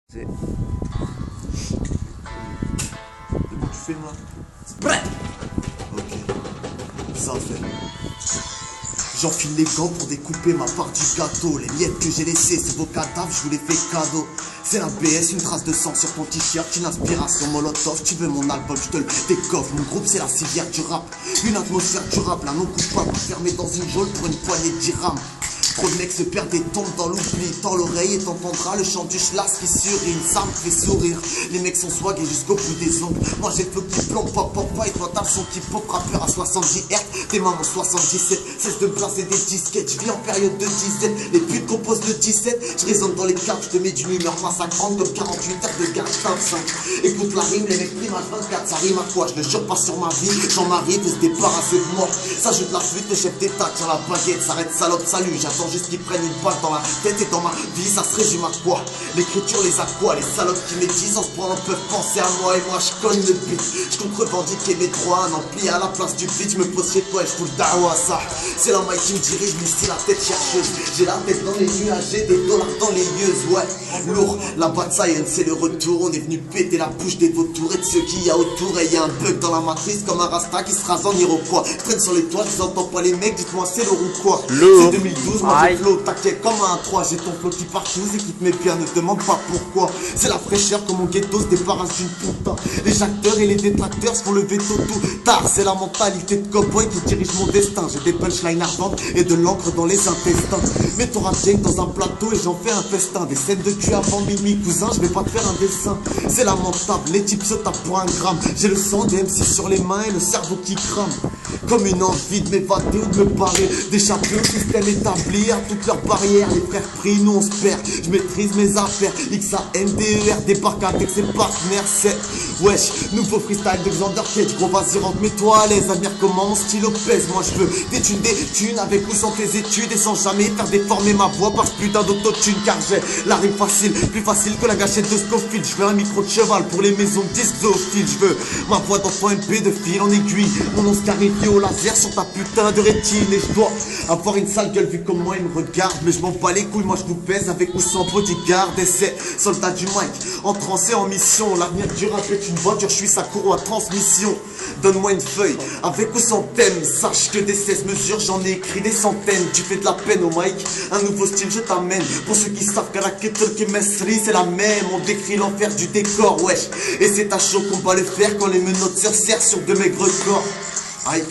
C'est bon, tu fais moi. Prêt. Ok, ça fait. J'enfile les gants pour découper ma part du gâteau. Les miettes que j'ai laissées, c'est vos cadavres, je vous les fais cadeau. C'est la BS, une trace de sang sur ton t-shirt, une inspiration molotov. Tu veux mon album, je te le décoffre. Mon groupe, c'est la civière du rap. Une atmosphère durable, un non coupable enfermé dans une geôle pour une poignée de dirhams. Trop de mecs se perdent et tombent dans l'oubli. Tends l'oreille et t'entendras le chant du schlass qui surine. Ça me fait sourire. Les mecs sont swaggés jusqu'au bout des ongles. Moi j'ai le flow qui plombe, pop pop pop. Et toi t'as le son qui pop, rappeur à 70 Hz. Tes mains en 77. Cesse de placer des disquettes. Je vis en période de dizaine. Les putes composent le 17. Je résonne dans les caves. Je te mets d'une humeur massacrante comme 48 heures de garde 5. Écoute la rime, les mecs priment à 24. Ça rime à quoi? Je ne jure pas sur ma vie. Jean-Marie peut se débarrasser de moi. Ça joue de la flûte, le chef d'état tient la baguette. S'arrête salope, salut. J'attends juste qu'ils prennent une balle dans la tête et dans ma vie ça se résume à quoi? L'écriture les aquas, les salopes qui médisent en se prenant peuvent penser à moi et moi je cogne le beat. Je contrevendique mes droits, un ampli à la place du beat. Je me pose chez toi et je fous le dawa ça. C'est la maille qui me dirige, ici la tête chercheuse. J'ai la tête dans les nuages, j'ai des dollars dans les yeux. Ouais, lourd, la bad science c'est le retour. On est venu péter la bouche des vautours et de ceux qu'il y a autour. Et y a un bug dans la matrice comme un rasta qui se rase en iroquois. Je traîne sur les toits, je entends pas les mecs, dites-moi c'est lourd ou quoi? C'est 2012, moi j'ai flow, t'inquiète comme un 3. J'ai ton flow qui partout, écoute mes biens, ne te demande pas pourquoi. C'est la fraîcheur comme mon ghetto se débarrasse d'une putain. Les acteurs et les détracteurs se font le veto tout tard. C'est la mentalité de cowboy qui dirige mon destin. J'ai des punchlines ardentes et de l'encre dans les intestins. Mets ton rap dans un plateau et j'en fais un festin. Des scènes de cul avant minuit, cousin, je vais pas te faire un dessin. C'est lamentable, les types se tapent pour un gramme. J'ai le sang des MC sur les mains et le cerveau qui crame. Comme une envie de m'évader ou de me barrer, d'échapper au système établi, à toutes leurs barrières. Les frères prient, nous on se perd. Je maîtrise mes affaires. XANDER débarque avec ses partenaires. C'est wesh, nouveau freestyle de Xander Cage. Gros vas-y rentre, mets-toi à l'aise. Admire comment mon stylo pèse. Moi je veux des thunes avec ou sans tes études. Et sans jamais faire déformer ma voix par ce putain d'autotune. Car j'ai la rime facile, plus facile que la gâchette de Scofield. Je veux un micro de cheval pour les maisons de disques zoophiles. Je veux ma voix d'enfant MP de fil en aiguille. Mon nom scarifié au laser sur ta putain de rétine. Et je dois avoir une sale gueule vu comment il me regarde. Mais je m'en bats les couilles, moi je vous pèse avec ou sans bodyguard. Et c'est soldat du mic, en transe et en mission. L'avenir du rap est une voiture, je suis sa courroie à transmission. Donne-moi une feuille, avec ou sans thème. Sache que des 16 mesures, j'en ai écrit des centaines. Tu fais de la peine au mic, un nouveau style je t'amène. Pour ceux qui savent qu'à la kettle qui messerie c'est la même. On décrit l'enfer du décor, wesh. Et c'est à chaud qu'on va le faire quand les menottes se resserrent sur de maigres corps. Aïe.